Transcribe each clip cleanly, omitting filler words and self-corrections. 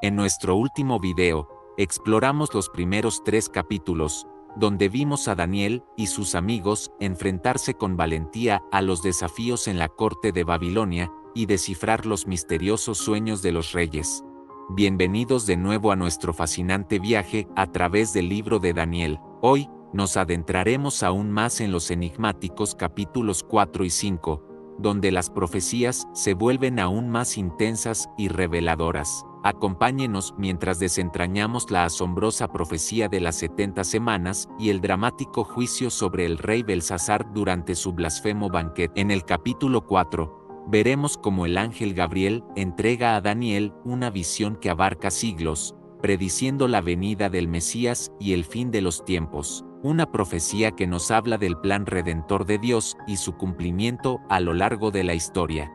En nuestro último video, exploramos los primeros 3 capítulos, donde vimos a Daniel y sus amigos enfrentarse con valentía a los desafíos en la corte de Babilonia y descifrar los misteriosos sueños de los reyes. Bienvenidos de nuevo a nuestro fascinante viaje a través del libro de Daniel. Hoy, nos adentraremos aún más en los enigmáticos capítulos 4 y 5, donde las profecías se vuelven aún más intensas y reveladoras. Acompáñenos mientras desentrañamos la asombrosa profecía de las 70 semanas y el dramático juicio sobre el rey Belsasar durante su blasfemo banquete. En el capítulo 4, veremos cómo el ángel Gabriel entrega a Daniel una visión que abarca siglos, prediciendo la venida del Mesías y el fin de los tiempos. Una profecía que nos habla del plan redentor de Dios y su cumplimiento a lo largo de la historia.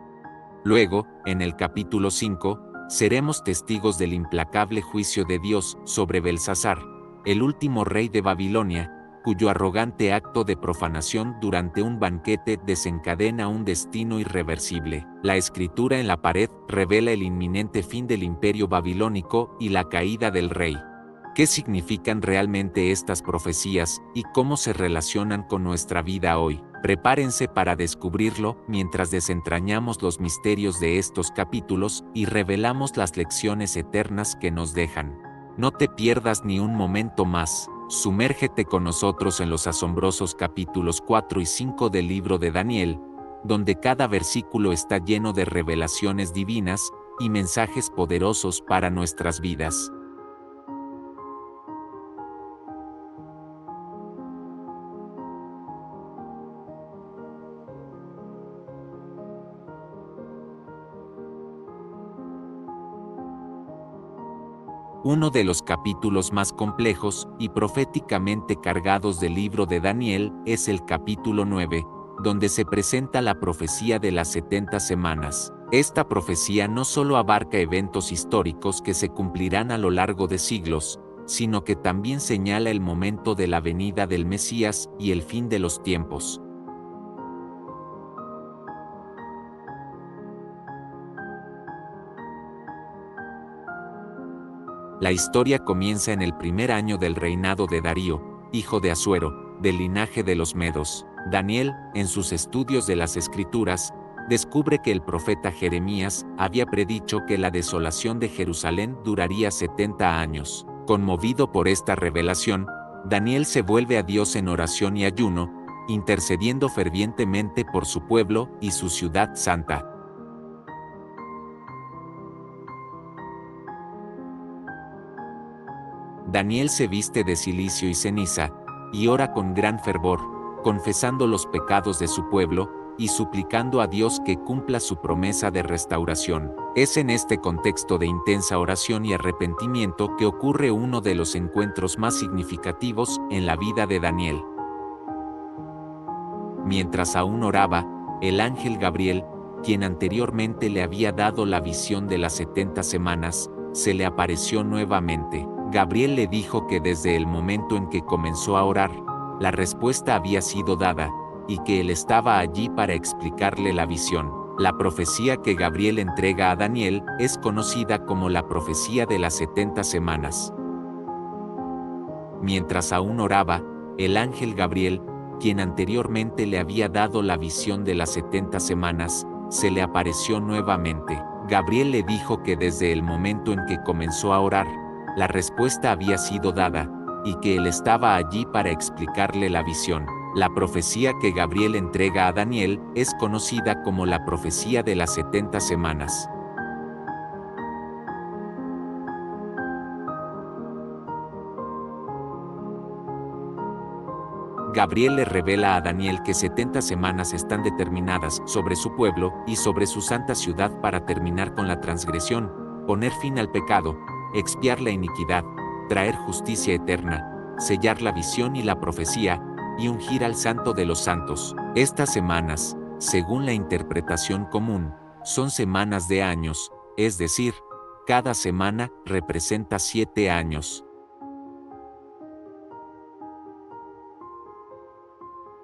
Luego, en el capítulo 5, seremos testigos del implacable juicio de Dios sobre Belsasar, el último rey de Babilonia, cuyo arrogante acto de profanación durante un banquete desencadena un destino irreversible. La escritura en la pared revela el inminente fin del imperio babilónico y la caída del rey. ¿Qué significan realmente estas profecías y cómo se relacionan con nuestra vida hoy? Prepárense para descubrirlo mientras desentrañamos los misterios de estos capítulos y revelamos las lecciones eternas que nos dejan. No te pierdas ni un momento más. Sumérgete con nosotros en los asombrosos capítulos 4 y 5 del libro de Daniel, donde cada versículo está lleno de revelaciones divinas y mensajes poderosos para nuestras vidas. Uno de los capítulos más complejos y proféticamente cargados del libro de Daniel es el capítulo 9, donde se presenta la profecía de las 70 semanas. Esta profecía no solo abarca eventos históricos que se cumplirán a lo largo de siglos, sino que también señala el momento de la venida del Mesías y el fin de los tiempos. La historia comienza en el primer año del reinado de Darío, hijo de Asuero, del linaje de los Medos. Daniel, en sus estudios de las Escrituras, descubre que el profeta Jeremías había predicho que la desolación de Jerusalén duraría 70 años. Conmovido por esta revelación, Daniel se vuelve a Dios en oración y ayuno, intercediendo fervientemente por su pueblo y su ciudad santa. Daniel se viste de cilicio y ceniza, y ora con gran fervor, confesando los pecados de su pueblo, y suplicando a Dios que cumpla su promesa de restauración. Es en este contexto de intensa oración y arrepentimiento que ocurre uno de los encuentros más significativos en la vida de Daniel. Mientras aún oraba, el ángel Gabriel, quien anteriormente le había dado la visión de las 70 semanas, se le apareció nuevamente. Gabriel le dijo que desde el momento en que comenzó a orar, la respuesta había sido dada, y que él estaba allí para explicarle la visión. La profecía que Gabriel entrega a Daniel es conocida como la profecía de las 70 semanas. Mientras aún oraba, el ángel Gabriel, quien anteriormente le había dado la visión de las 70 semanas, se le apareció nuevamente. Gabriel le dijo que desde el momento en que comenzó a orar, la respuesta había sido dada, y que él estaba allí para explicarle la visión. La profecía que Gabriel entrega a Daniel es conocida como la profecía de las 70 semanas. Gabriel le revela a Daniel que 70 semanas están determinadas sobre su pueblo y sobre su santa ciudad para terminar con la transgresión, poner fin al pecado, expiar la iniquidad, traer justicia eterna, sellar la visión y la profecía, y ungir al Santo de los Santos. Estas semanas, según la interpretación común, son semanas de años, es decir, cada semana representa 7 años.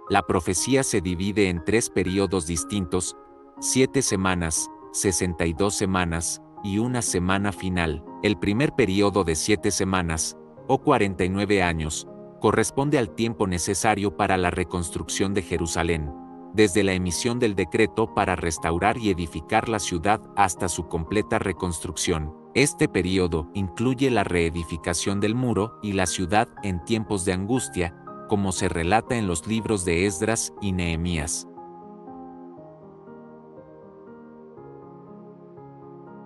La profecía se divide en 3 periodos distintos, 7 semanas, 62 semanas, y una semana final. El primer período de 7 semanas, o 49 años, corresponde al tiempo necesario para la reconstrucción de Jerusalén, desde la emisión del decreto para restaurar y edificar la ciudad hasta su completa reconstrucción. Este período incluye la reedificación del muro y la ciudad en tiempos de angustia, como se relata en los libros de Esdras y Nehemías.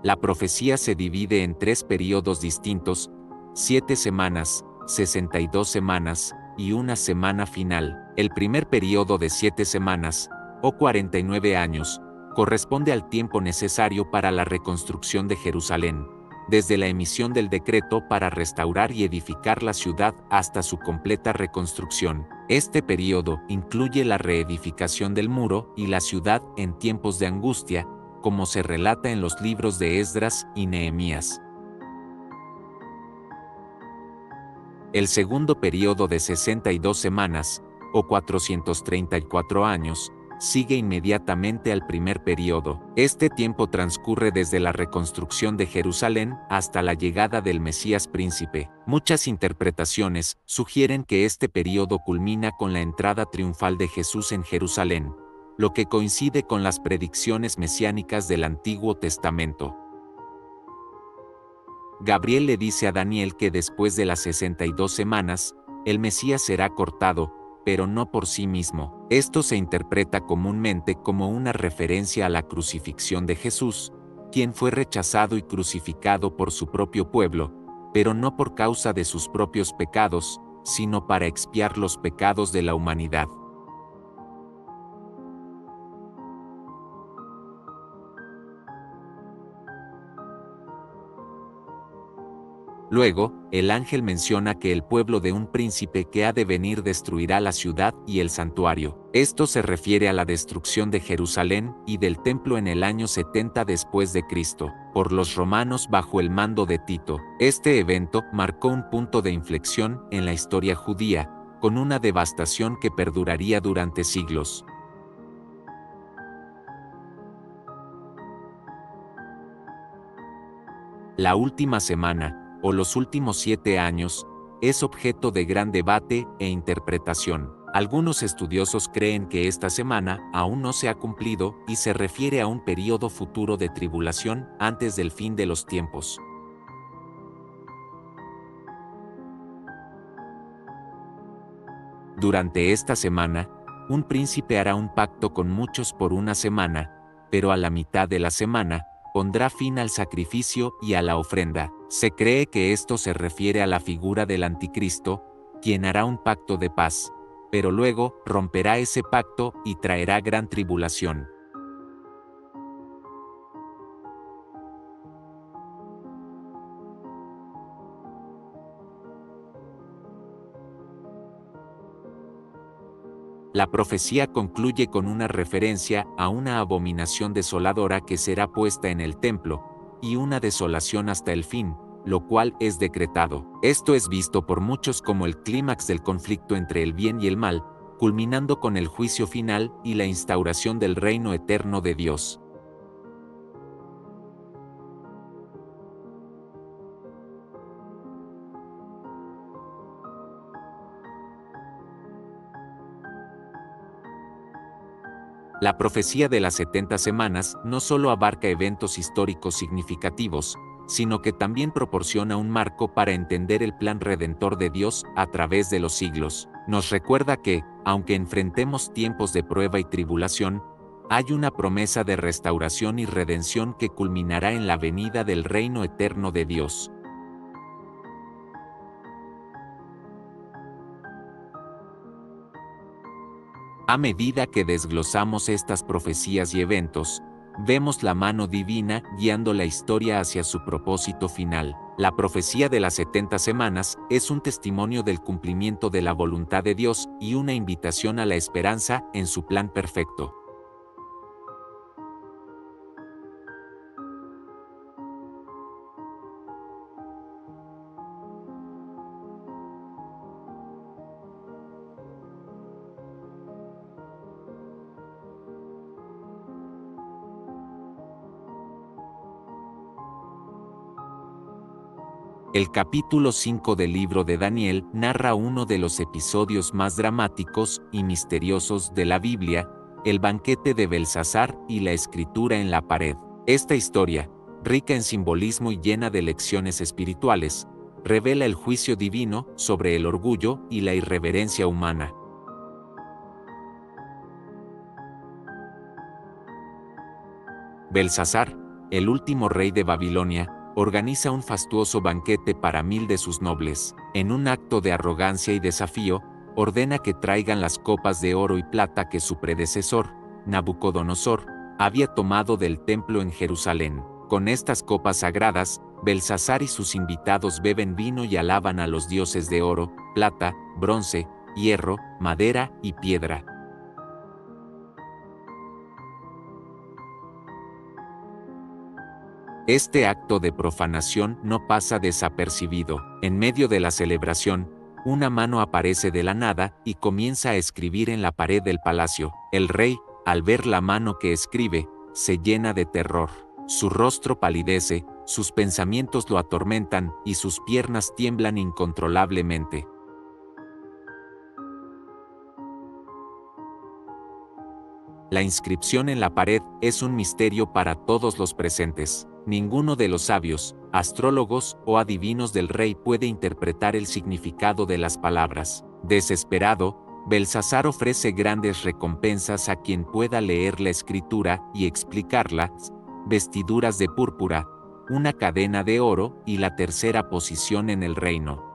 La profecía se divide en 3 períodos distintos: 7 semanas, 62 semanas, y una semana final. El primer período de 7 semanas, o 49 años, corresponde al tiempo necesario para la reconstrucción de Jerusalén, desde la emisión del decreto para restaurar y edificar la ciudad hasta su completa reconstrucción. Este período incluye la reedificación del muro y la ciudad en tiempos de angustia, como se relata en los libros de Esdras y Nehemías. El segundo período de 62 semanas, o 434 años, sigue inmediatamente al primer período. Este tiempo transcurre desde la reconstrucción de Jerusalén hasta la llegada del Mesías príncipe. Muchas interpretaciones sugieren que este período culmina con la entrada triunfal de Jesús en Jerusalén, lo que coincide con las predicciones mesiánicas del Antiguo Testamento. Gabriel le dice a Daniel que después de las 62 semanas, el Mesías será cortado, pero no por sí mismo. Esto se interpreta comúnmente como una referencia a la crucifixión de Jesús, quien fue rechazado y crucificado por su propio pueblo, pero no por causa de sus propios pecados, sino para expiar los pecados de la humanidad. Luego, el ángel menciona que el pueblo de un príncipe que ha de venir destruirá la ciudad y el santuario. Esto se refiere a la destrucción de Jerusalén y del templo en el año 70 después de Cristo, por los romanos bajo el mando de Tito. Este evento marcó un punto de inflexión en la historia judía, con una devastación que perduraría durante siglos. La última semana, o los últimos 7 años, es objeto de gran debate e interpretación. Algunos estudiosos creen que esta semana aún no se ha cumplido y se refiere a un período futuro de tribulación antes del fin de los tiempos. Durante esta semana, un príncipe hará un pacto con muchos por una semana, pero a la mitad de la semana, pondrá fin al sacrificio y a la ofrenda. Se cree que esto se refiere a la figura del anticristo, quien hará un pacto de paz, pero luego romperá ese pacto y traerá gran tribulación. La profecía concluye con una referencia a una abominación desoladora que será puesta en el templo, y una desolación hasta el fin, lo cual es decretado. Esto es visto por muchos como el clímax del conflicto entre el bien y el mal, culminando con el juicio final y la instauración del reino eterno de Dios. La profecía de las 70 semanas no solo abarca eventos históricos significativos, sino que también proporciona un marco para entender el plan redentor de Dios a través de los siglos. Nos recuerda que, aunque enfrentemos tiempos de prueba y tribulación, hay una promesa de restauración y redención que culminará en la venida del reino eterno de Dios. A medida que desglosamos estas profecías y eventos, vemos la mano divina guiando la historia hacia su propósito final. La profecía de las 70 semanas es un testimonio del cumplimiento de la voluntad de Dios y una invitación a la esperanza en su plan perfecto. El capítulo 5 del libro de Daniel narra uno de los episodios más dramáticos y misteriosos de la Biblia, el banquete de Belsasar y la escritura en la pared. Esta historia, rica en simbolismo y llena de lecciones espirituales, revela el juicio divino sobre el orgullo y la irreverencia humana. Belsasar, el último rey de Babilonia, organiza un fastuoso banquete para 1000 de sus nobles. En un acto de arrogancia y desafío, ordena que traigan las copas de oro y plata que su predecesor, Nabucodonosor, había tomado del templo en Jerusalén. Con estas copas sagradas, Belsasar y sus invitados beben vino y alaban a los dioses de oro, plata, bronce, hierro, madera y piedra. Este acto de profanación no pasa desapercibido. En medio de la celebración, una mano aparece de la nada y comienza a escribir en la pared del palacio. El rey, al ver la mano que escribe, se llena de terror. Su rostro palidece, sus pensamientos lo atormentan y sus piernas tiemblan incontrolablemente. La inscripción en la pared es un misterio para todos los presentes. Ninguno de los sabios, astrólogos o adivinos del rey puede interpretar el significado de las palabras. Desesperado, Belsasar ofrece grandes recompensas a quien pueda leer la escritura y explicarla: vestiduras de púrpura, una cadena de oro y la tercera posición en el reino.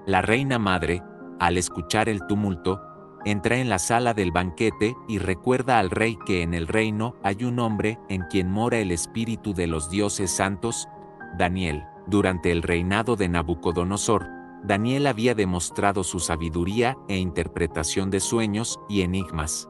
La reina madre, al escuchar el tumulto, entra en la sala del banquete y recuerda al rey que en el reino hay un hombre en quien mora el espíritu de los dioses santos, Daniel. Durante el reinado de Nabucodonosor, Daniel había demostrado su sabiduría e interpretación de sueños y enigmas.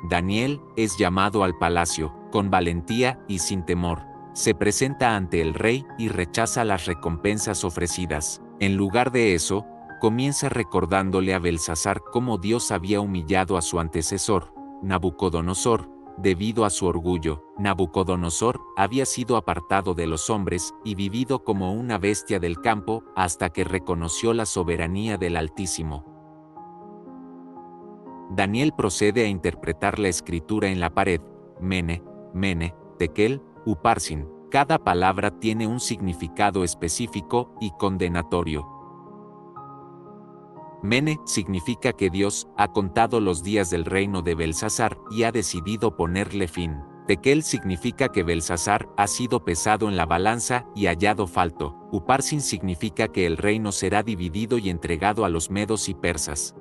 Daniel es llamado al palacio, con valentía y sin temor. Se presenta ante el rey y rechaza las recompensas ofrecidas. En lugar de eso, comienza recordándole a Belsasar cómo Dios había humillado a su antecesor, Nabucodonosor, debido a su orgullo. Nabucodonosor había sido apartado de los hombres y vivido como una bestia del campo hasta que reconoció la soberanía del Altísimo. Daniel procede a interpretar la escritura en la pared: Mene, Mene, Tekel, Uparsin. Cada palabra tiene un significado específico y condenatorio. Mene significa que Dios ha contado los días del reino de Belsasar y ha decidido ponerle fin. Tekel significa que Belsasar ha sido pesado en la balanza y hallado falto. Uparsin significa que el reino será dividido y entregado a los medos y persas.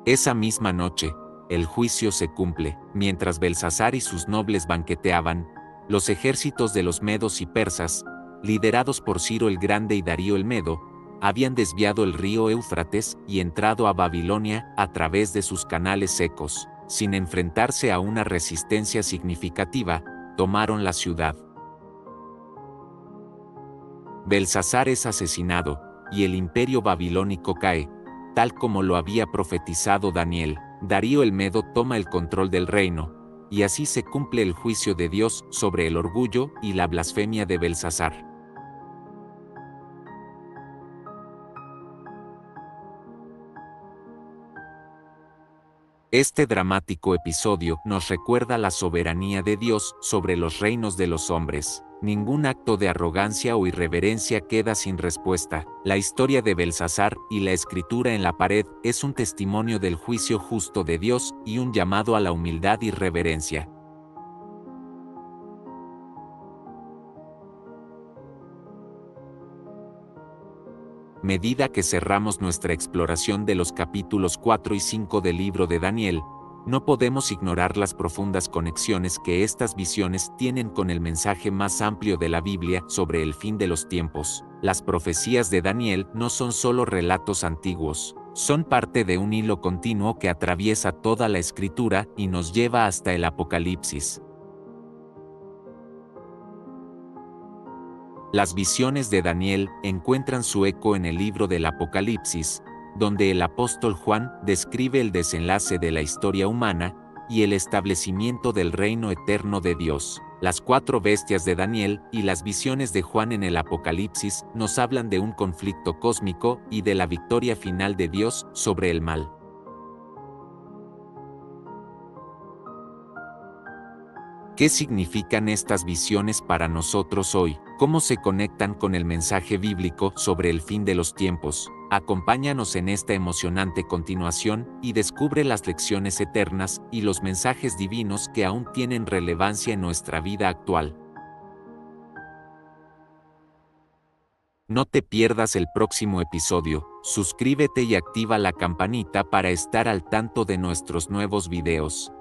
Esa misma noche, el juicio se cumple. Mientras Belsasar y sus nobles banqueteaban, los ejércitos de los medos y persas, liderados por Ciro el Grande y Darío el Medo, habían desviado el río Éufrates y entrado a Babilonia a través de sus canales secos. Sin enfrentarse a una resistencia significativa, tomaron la ciudad. Belsasar es asesinado, y el imperio babilónico cae, tal como lo había profetizado Daniel. Darío el Medo toma el control del reino, y así se cumple el juicio de Dios sobre el orgullo y la blasfemia de Belsasar. Este dramático episodio nos recuerda la soberanía de Dios sobre los reinos de los hombres. Ningún acto de arrogancia o irreverencia queda sin respuesta. La historia de Belsasar y la escritura en la pared es un testimonio del juicio justo de Dios y un llamado a la humildad y reverencia. Medida que cerramos nuestra exploración de los capítulos 4 y 5 del libro de Daniel, no podemos ignorar las profundas conexiones que estas visiones tienen con el mensaje más amplio de la Biblia sobre el fin de los tiempos. Las profecías de Daniel no son solo relatos antiguos, Son parte de un hilo continuo que atraviesa toda la Escritura y nos lleva hasta el Apocalipsis. Las visiones de Daniel encuentran su eco en el libro del Apocalipsis, donde el apóstol Juan describe el desenlace de la historia humana y el establecimiento del reino eterno de Dios. Las 4 bestias de Daniel y las visiones de Juan en el Apocalipsis nos hablan de un conflicto cósmico y de la victoria final de Dios sobre el mal. ¿Qué significan estas visiones para nosotros hoy? ¿Cómo se conectan con el mensaje bíblico sobre el fin de los tiempos? Acompáñanos en esta emocionante continuación y descubre las lecciones eternas y los mensajes divinos que aún tienen relevancia en nuestra vida actual. No te pierdas el próximo episodio, suscríbete y activa la campanita para estar al tanto de nuestros nuevos videos.